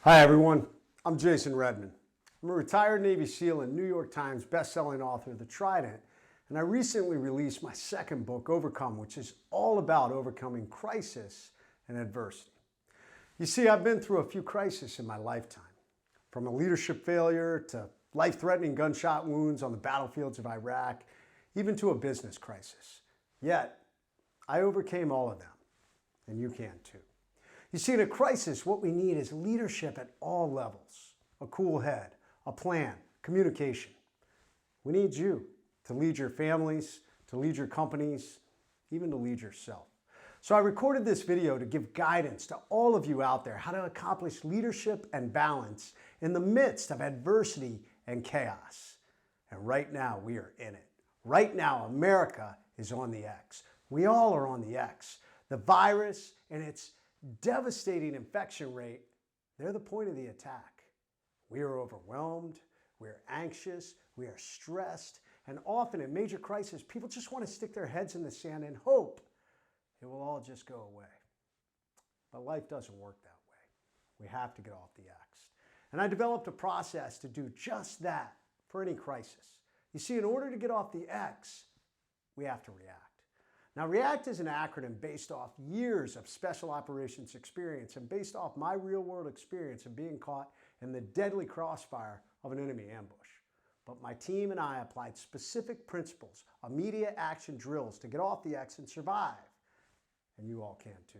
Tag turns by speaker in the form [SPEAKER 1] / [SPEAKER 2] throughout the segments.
[SPEAKER 1] Hi everyone, I'm Jason Redman. I'm a retired Navy SEAL and New York Times best-selling author of the Trident, and I recently released my second book, Overcome, which is all about overcoming crisis and adversity. You see, I've been through a few crises in my lifetime, from a leadership failure to life-threatening gunshot wounds on the battlefields of Iraq, even to a business crisis. Yet, I overcame all of them, and you can too. You see, in a crisis, what we need is leadership at all levels, a cool head, a plan, communication. We need you to lead your families, to lead your companies, even to lead yourself. So I recorded this video to give guidance to all of you out there how to accomplish leadership and balance in the midst of adversity and chaos. And right now, we are in it. Right now, America is on the X. We all are on the X. The virus and its devastating infection rate, they're the point of the attack. We are overwhelmed, we are anxious, we are stressed, and often in major crises, people just want to stick their heads in the sand and hope it will all just go away. But life doesn't work that way. We have to get off the X. And I developed a process to do just that for any crisis. You see, in order to get off the X, we have to react. Now, REACT is an acronym based off years of special operations experience and based off my real-world experience of being caught in the deadly crossfire of an enemy ambush. But my team and I applied specific principles, immediate action drills to get off the X and survive. And you all can too.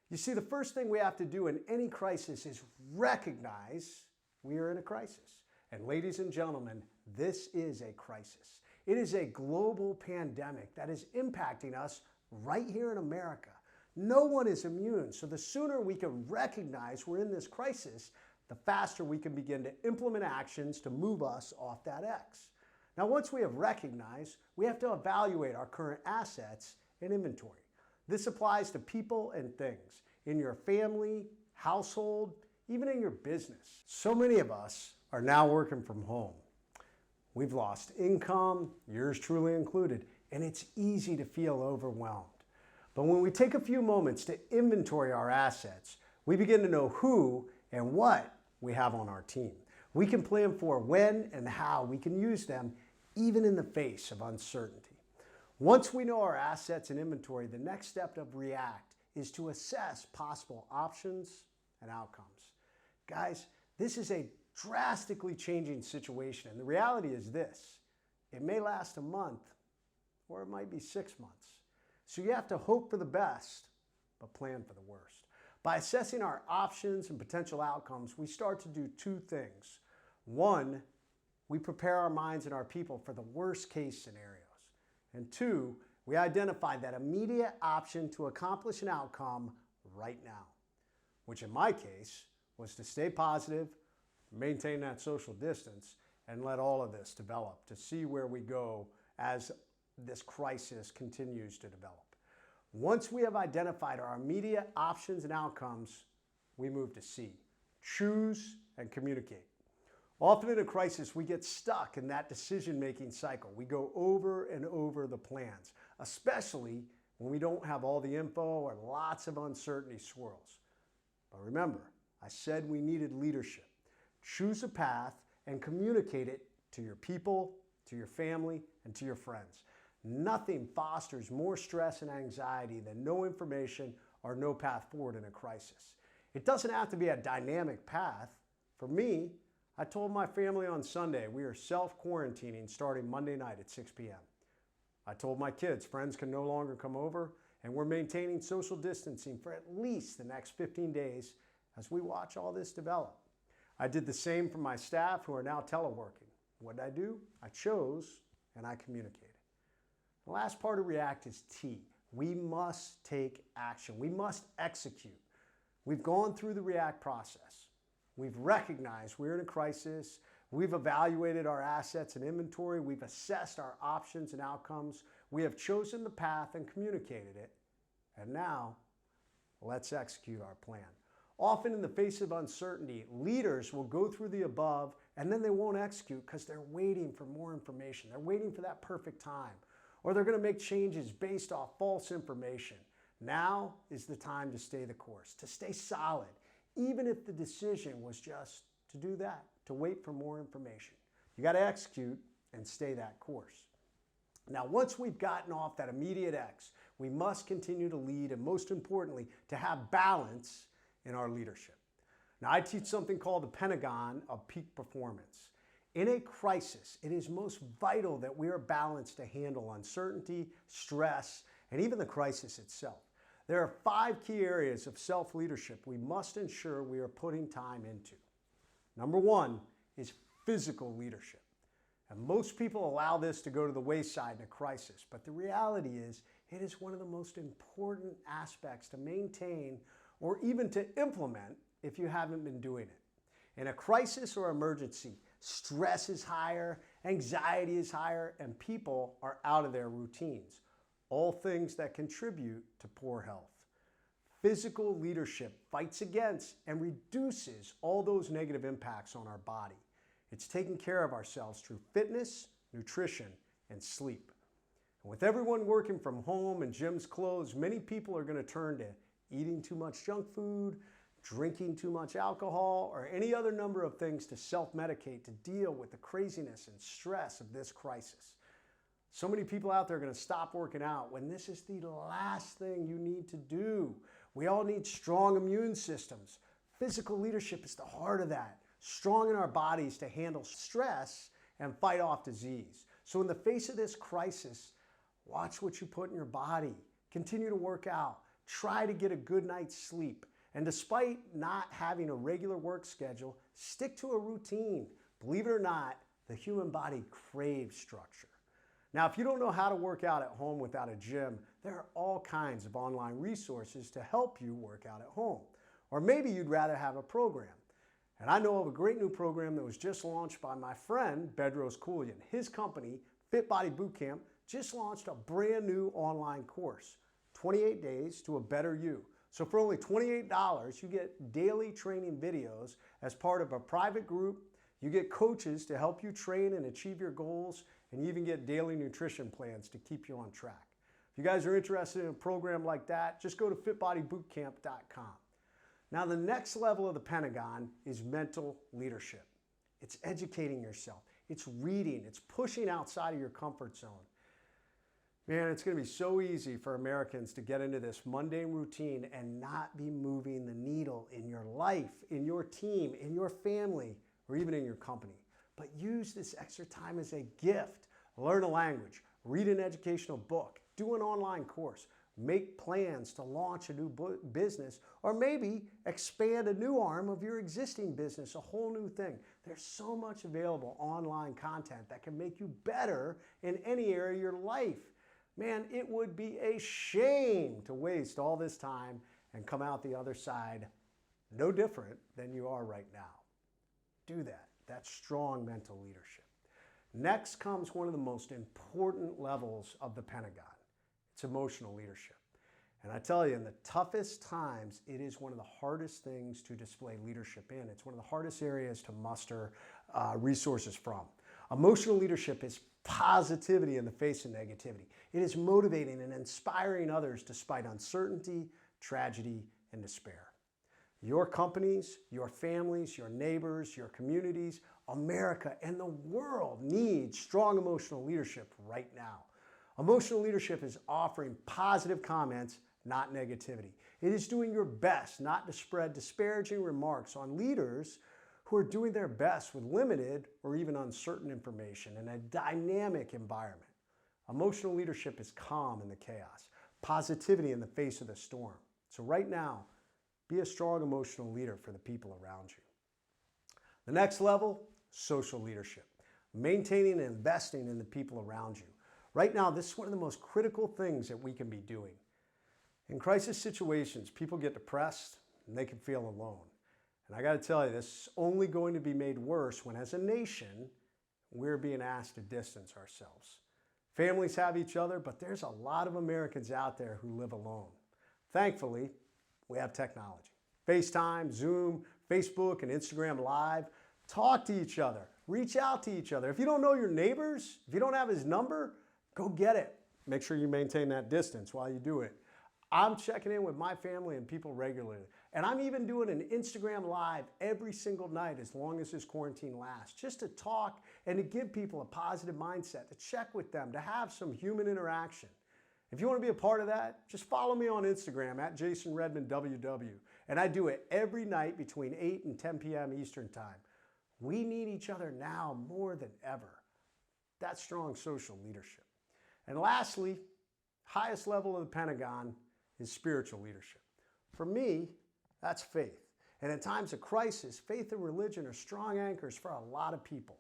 [SPEAKER 1] You see, the first thing we have to do in any crisis is recognize we are in a crisis. And ladies and gentlemen, this is a crisis. It is a global pandemic that is impacting us right here in America. No one is immune, so the sooner we can recognize we're in this crisis, the faster we can begin to implement actions to move us off that X. Now, once we have recognized, we have to evaluate our current assets and inventory. This applies to people and things, in your family, household, even in your business. So many of us are now working from home. We've lost income, yours truly included, and it's easy to feel overwhelmed. But when we take a few moments to inventory our assets, we begin to know who and what we have on our team. We can plan for when and how we can use them, even in the face of uncertainty. Once we know our assets and inventory, the next step of REACT is to assess possible options and outcomes. Guys, this is a drastically changing situation. And the reality is this: it may last a month or it might be 6 months. So you have to hope for the best, but plan for the worst. By assessing our options and potential outcomes, we start to do two things. One, we prepare our minds and our people for the worst case scenarios. And two, we identify that immediate option to accomplish an outcome right now, which in my case was to stay positive, maintain that social distance, and let all of this develop to see where we go as this crisis continues to develop. Once we have identified our immediate options and outcomes, we move to C, choose and communicate. Often in a crisis, we get stuck in that decision-making cycle. We go over and over the plans, especially when we don't have all the info or lots of uncertainty swirls. But remember, I said we needed leadership. Choose a path and communicate it to your people, to your family, and to your friends. Nothing fosters more stress and anxiety than no information or no path forward in a crisis. It doesn't have to be a dynamic path. For me, I told my family on Sunday we are self-quarantining starting Monday night at 6 p.m. I told my kids friends can no longer come over, and we're maintaining social distancing for at least the next 15 days as we watch all this develop. I did the same for my staff who are now teleworking. What did I do? I chose and I communicated. The last part of REACT is T. We must take action. We must execute. We've gone through the REACT process. We've recognized we're in a crisis. We've evaluated our assets and inventory. We've assessed our options and outcomes. We have chosen the path and communicated it. And now, let's execute our plan. Often in the face of uncertainty, leaders will go through the above and then they won't execute because they're waiting for more information. They're waiting for that perfect time. Or they're going to make changes based off false information. Now is the time to stay the course, to stay solid, even if the decision was just to do that, to wait for more information. You got to execute and stay that course. Now, once we've gotten off that immediate X, we must continue to lead, and most importantly, to have balance in our leadership. Now, I teach something called the Pentagon of peak performance. In a crisis, it is most vital that we are balanced to handle uncertainty, stress, and even the crisis itself. There are 5 key areas of self-leadership we must ensure we are putting time into. Number 1 is physical leadership. And most people allow this to go to the wayside in a crisis, but the reality is it is one of the most important aspects to maintain or even to implement if you haven't been doing it. In a crisis or emergency, stress is higher, anxiety is higher, and people are out of their routines, all things that contribute to poor health. Physical leadership fights against and reduces all those negative impacts on our body. It's taking care of ourselves through fitness, nutrition, and sleep. And with everyone working from home and gyms closed, many people are going to turn to eating too much junk food, drinking too much alcohol, or any other number of things to self-medicate to deal with the craziness and stress of this crisis. So many people out there are going to stop working out when this is the last thing you need to do. We all need strong immune systems. Physical leadership is the heart of that. Strong in our bodies to handle stress and fight off disease. So in the face of this crisis, watch what you put in your body. Continue to work out. Try to get a good night's sleep. And despite not having a regular work schedule, stick to a routine. Believe it or not, the human body craves structure. Now, if you don't know how to work out at home without a gym, there are all kinds of online resources to help you work out at home. Or maybe you'd rather have a program. And I know of a great new program that was just launched by my friend, Bedros Keuilian. His company, Fit Body Bootcamp, just launched a brand new online course, 28 Days to a Better You. So for only $28, you get daily training videos as part of a private group. You get coaches to help you train and achieve your goals, and you even get daily nutrition plans to keep you on track. If you guys are interested in a program like that, just go to fitbodybootcamp.com. Now, the next level of the Pentagon is mental leadership. It's educating yourself. It's reading. It's pushing outside of your comfort zone. Man, it's going to be so easy for Americans to get into this mundane routine and not be moving the needle in your life, in your team, in your family, or even in your company. But use this extra time as a gift. Learn a language, read an educational book, do an online course, make plans to launch a new business, or maybe expand a new arm of your existing business, a whole new thing. There's so much available online content that can make you better in any area of your life. Man, it would be a shame to waste all this time and come out the other side no different than you are right now. Do that. That's strong mental leadership. Next comes one of the most important levels of the Pentagon. It's emotional leadership. And I tell you, in the toughest times, it is one of the hardest things to display leadership in. It's one of the hardest areas to muster resources from. Emotional leadership is positivity in the face of negativity. It is motivating and inspiring others despite uncertainty, tragedy, and despair. Your companies, your families, your neighbors, your communities, America, and the world need strong emotional leadership right now. Emotional leadership is offering positive comments, not negativity. It is doing your best not to spread disparaging remarks on leaders who are doing their best with limited or even uncertain information in a dynamic environment. Emotional leadership is calm in the chaos, positivity in the face of the storm. So right now, be a strong emotional leader for the people around you. The next level, social leadership, maintaining and investing in the people around you. Right now, this is one of the most critical things that we can be doing. In crisis situations, people get depressed and they can feel alone. And I got to tell you, this is only going to be made worse when, as a nation, we're being asked to distance ourselves. Families have each other, but there's a lot of Americans out there who live alone. Thankfully, we have technology. FaceTime, Zoom, Facebook, and Instagram Live. Talk to each other. Reach out to each other. If you don't know your neighbors, if you don't have his number, go get it. Make sure you maintain that distance while you do it. I'm checking in with my family and people regularly. And I'm even doing an Instagram Live every single night as long as this quarantine lasts, just to talk and to give people a positive mindset, to check with them, to have some human interaction. If you want to be a part of that, just follow me on Instagram at Jason Redman WW. And I do it every night between 8 and 10 p.m. Eastern Time. We need each other now more than ever. That's strong social leadership. And lastly, highest level of the Pentagon is spiritual leadership. For me, that's faith. And in times of crisis, faith and religion are strong anchors for a lot of people.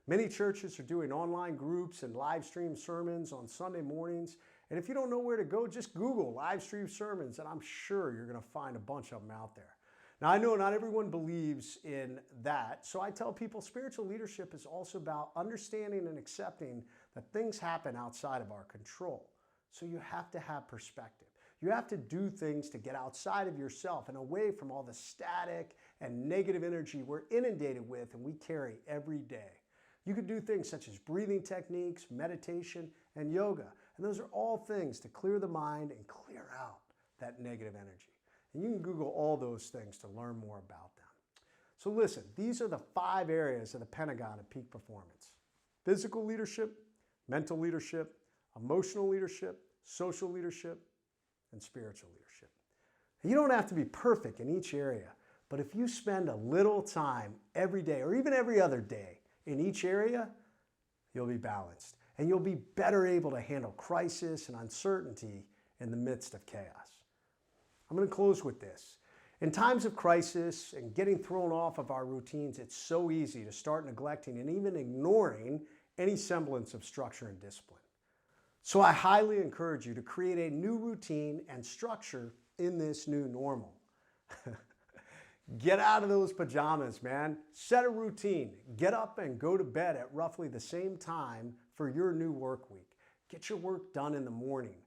[SPEAKER 1] Many churches are doing online groups and live stream sermons on Sunday mornings. And if you don't know where to go, just Google live stream sermons, and I'm sure you're going to find a bunch of them out there. Now, I know not everyone believes in that, so I tell people spiritual leadership is also about understanding and accepting that things happen outside of our control. So you have to have perspective. You have to do things to get outside of yourself and away from all the static and negative energy we're inundated with and we carry every day. You can do things such as breathing techniques, meditation, and yoga. And those are all things to clear the mind and clear out that negative energy. And you can Google all those things to learn more about them. So listen, these are the 5 areas of the Pentagon of peak performance: physical leadership, mental leadership, emotional leadership, social leadership, and spiritual leadership. You don't have to be perfect in each area, but if you spend a little time every day or even every other day in each area, you'll be balanced and you'll be better able to handle crisis and uncertainty in the midst of chaos. I'm going to close with this. In times of crisis and getting thrown off of our routines, it's so easy to start neglecting and even ignoring any semblance of structure and discipline. So I highly encourage you to create a new routine and structure in this new normal. Get out of those pajamas, man. Set a routine. Get up and go to bed at roughly the same time for your new work week. Get your work done in the morning.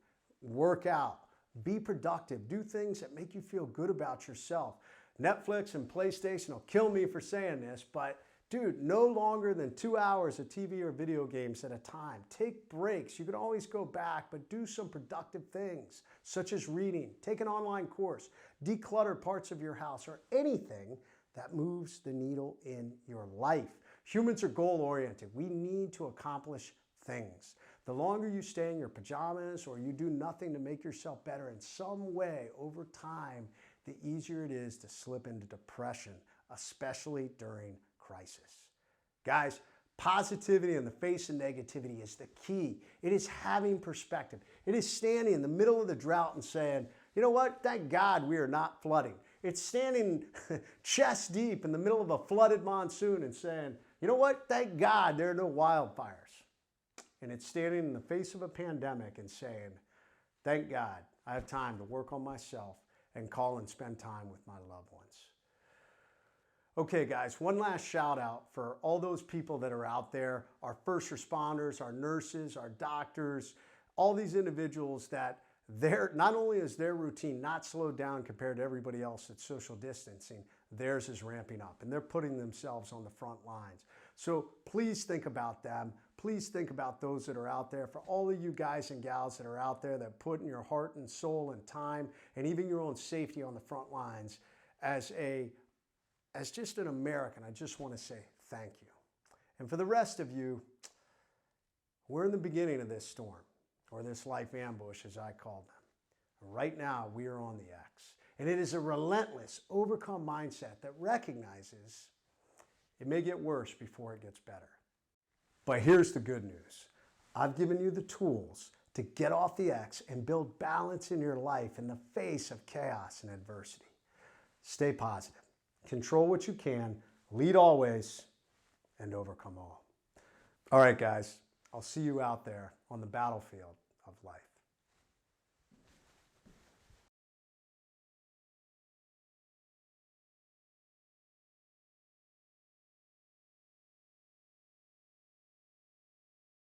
[SPEAKER 1] Work out. Be productive. Do things that make you feel good about yourself. Netflix and PlayStation will kill me for saying this, but dude, no longer than 2 hours of TV or video games at a time. Take breaks. You can always go back, but do some productive things, such as reading, take an online course, declutter parts of your house, or anything that moves the needle in your life. Humans are goal-oriented. We need to accomplish things. The longer you stay in your pajamas or you do nothing to make yourself better in some way over time, the easier it is to slip into depression, especially during crisis. Guys, positivity in the face of negativity is the key. It is having perspective. It is standing in the middle of the drought and saying, you know what? Thank God we are not flooding. It's standing chest deep in the middle of a flooded monsoon and saying, you know what? Thank God there are no wildfires. And it's standing in the face of a pandemic and saying, thank God I have time to work on myself and call and spend time with my loved ones. Okay, guys, one last shout out for all those people that are out there, our first responders, our nurses, our doctors, all these individuals that not only is their routine not slowed down compared to everybody else that's social distancing, theirs is ramping up and they're putting themselves on the front lines. So please think about them. Please think about those that are out there. For all of you guys and gals that are out there that put in your heart and soul and time and even your own safety on the front lines, as just an American, I just want to say thank you. And for the rest of you, we're in the beginning of this storm, or this life ambush, as I call them. Right now, we are on the X. And it is a relentless, overcome mindset that recognizes it may get worse before it gets better. But here's the good news. I've given you the tools to get off the X and build balance in your life in the face of chaos and adversity. Stay positive. Control what you can, lead always, and overcome all. All right, guys, I'll see you out there on the battlefield of life.